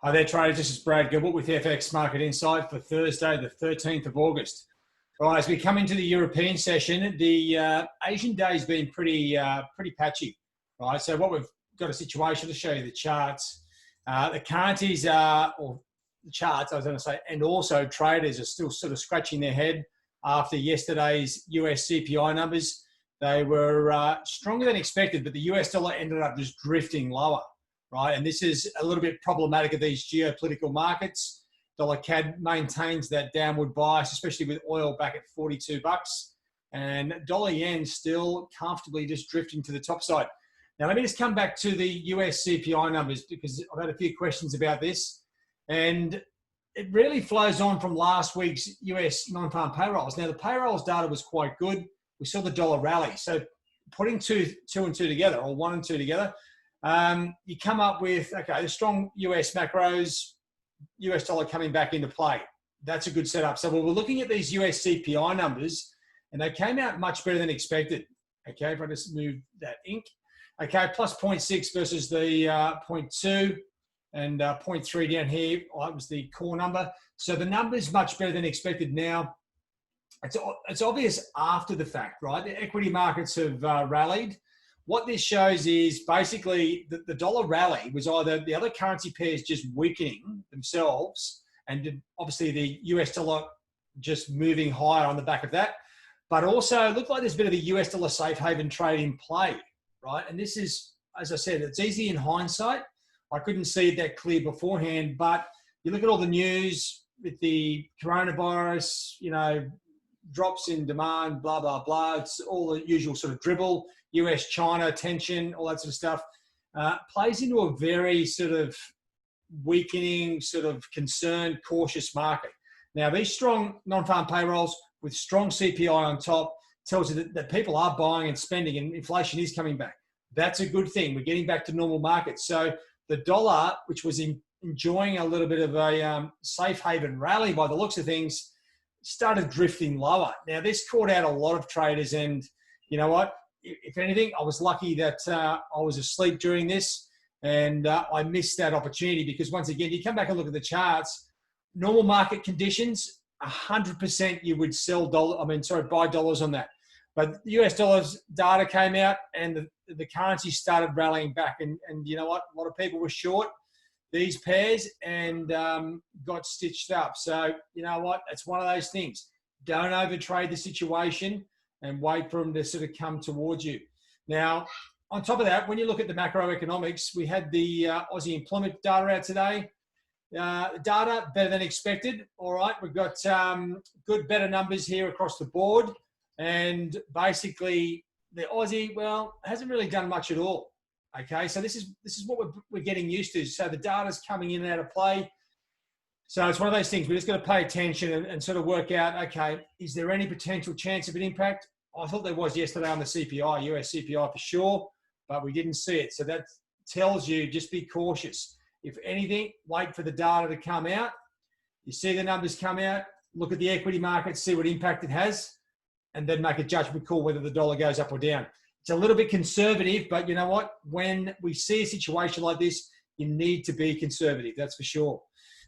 Hi there, traders. This is Brad Gilbert with FX Market Insight for Thursday, the 13th of August. Right, as we come into the European session, the Asian day's been pretty patchy. Right, so what we've got a situation to show you the charts. The currencies are, or the charts, I was going to say, and also traders are still sort of scratching their head after yesterday's US CPI numbers. They were stronger than expected, but the US dollar ended up just drifting lower. Right, and this is a little bit problematic of these geopolitical markets. Dollar CAD maintains that downward bias, especially with oil back at 42 bucks, and dollar yen still comfortably just drifting to the top side. Now, let me just come back to the US CPI numbers because I've had a few questions about this, and it really flows on from last week's US non-farm payrolls. Now, the payrolls data was quite good. We saw the dollar rally. So putting two and two together, or one and two together, you come up with, okay, the strong US macros, US dollar coming back into play. That's a good setup. So we're looking at these US CPI numbers, and they came out much better than expected. Okay, if I just move that ink. Okay, plus 0.6 versus the 0.2 and 0.3 down here. Well, that was the core number. So the number's much better than expected now. It's obvious after the fact, right? The equity markets have rallied. What this shows is basically that the dollar rally was either the other currency pairs just weakening themselves, and obviously the US dollar just moving higher on the back of that, but also it looked like there's a bit of a US dollar safe haven trade in play, right? And this is, as I said, it's easy in hindsight. I couldn't see it that clear beforehand, but you look at all the news with the coronavirus, you know, drops in demand, blah, blah, blah. It's all the usual sort of dribble. US-China tension, all that sort of stuff, plays into a very sort of weakening, sort of concerned, cautious market. Now, these strong non-farm payrolls with strong CPI on top tells you that people are buying and spending, and inflation is coming back. That's a good thing. We're getting back to normal markets. So the dollar, which was enjoying a little bit of a safe haven rally by the looks of things, started drifting lower. Now, this caught out a lot of traders, and you know what? If anything, I was lucky that I was asleep during this, and I missed that opportunity because once again, you come back and look at the charts, normal market conditions, 100% you would buy dollars on that. But the US dollars data came out and the currency started rallying back, and you know what? A lot of people were short these pairs and got stitched up. So you know what? It's one of those things. Don't overtrade the situation and wait for them to sort of come towards you. Now, on top of that, when you look at the macroeconomics, we had the Aussie employment data out today. Data better than expected. All right, we've got better numbers here across the board. And basically, the Aussie, well, hasn't really done much at all. Okay, so this is what we're getting used to. So the data's coming in and out of play. So it's one of those things, we're just going to pay attention and sort of work out, okay, is there any potential chance of an impact? I thought there was yesterday on the CPI, US CPI for sure, but we didn't see it. So that tells you just be cautious. If anything, wait for the data to come out. You see the numbers come out, look at the equity market, see what impact it has, and then make a judgment call whether the dollar goes up or down. It's a little bit conservative, but you know what? When we see a situation like this, you need to be conservative, that's for sure.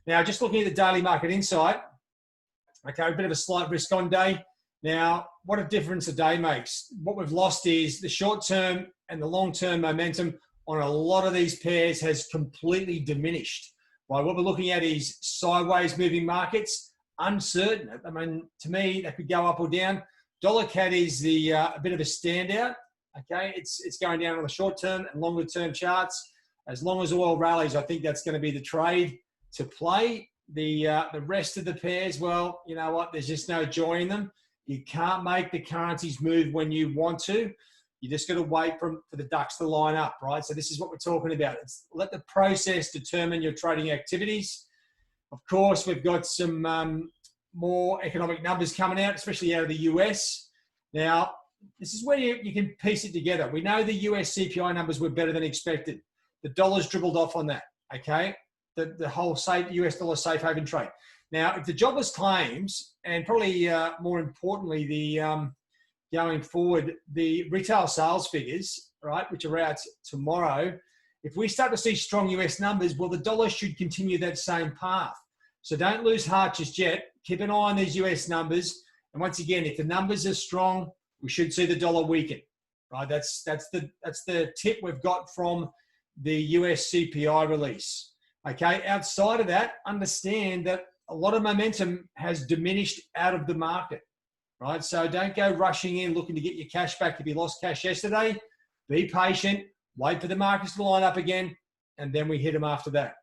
Now, just looking at the daily market insight, okay, a bit of a slight risk on day. Now, what a difference a day makes. What we've lost is the short-term and the long-term momentum on a lot of these pairs has completely diminished. Right, what we're looking at is sideways moving markets, uncertain. I mean, to me, that could go up or down. Dollar CAD is a bit of a standout. Okay, it's going down on the short-term and longer-term charts. As long as oil rallies, I think that's going to be the trade to play. The rest of the pairs, well, you know what? There's just no joy in them. You can't make the currencies move when you want to. You just got to wait for the ducks to line up, right? So this is what we're talking about. Let the process determine your trading activities. Of course, we've got some more economic numbers coming out, especially out of the US. Now, this is where you can piece it together. We know the US CPI numbers were better than expected. The dollar's dribbled off on that, okay? The whole US dollar safe haven trade. Now, if the jobless claims, and probably more importantly, going forward, the retail sales figures, right, which are out tomorrow, if we start to see strong US numbers, well, the dollar should continue that same path. So don't lose heart just yet. Keep an eye on these US numbers. And once again, if the numbers are strong, we should see the dollar weaken. Right? That's the tip we've got from the US CPI release. Okay. Outside of that, understand that a lot of momentum has diminished out of the market. Right? So don't go rushing in looking to get your cash back if you lost cash yesterday. Be patient. Wait for the markets to line up again, and then we hit them after that.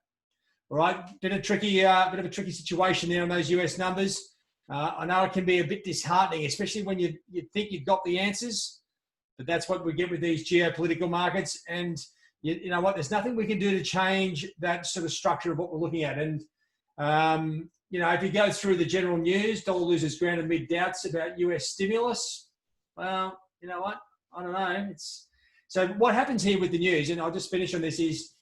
All right, bit of a tricky situation there on those US numbers. I know it can be a bit disheartening, especially when you think you've got the answers, but that's what we get with these geopolitical markets. And you know what? There's nothing we can do to change that sort of structure of what we're looking at. And you know, if you go through the general news, dollar loses ground amid doubts about US stimulus. Well, you know what? I don't know. So what happens here with the news, and I'll just finish on this, is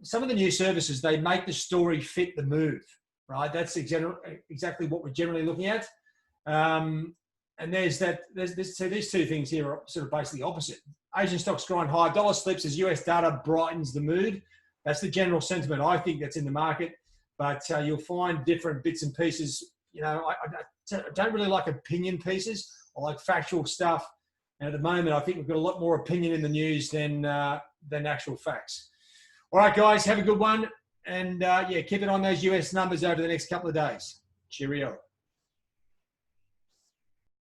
some of the news services, they make the story fit the move, right? That's exactly what we're generally looking at. And there's these two things here are sort of basically opposite. Asian stocks grind high, dollar slips as US data brightens the mood. That's the general sentiment I think that's in the market. But you'll find different bits and pieces. You know, I don't really like opinion pieces. I like factual stuff. And at the moment, I think we've got a lot more opinion in the news than actual facts. All right, guys, have a good one. And, yeah, keep it on those US numbers over the next couple of days. Cheerio.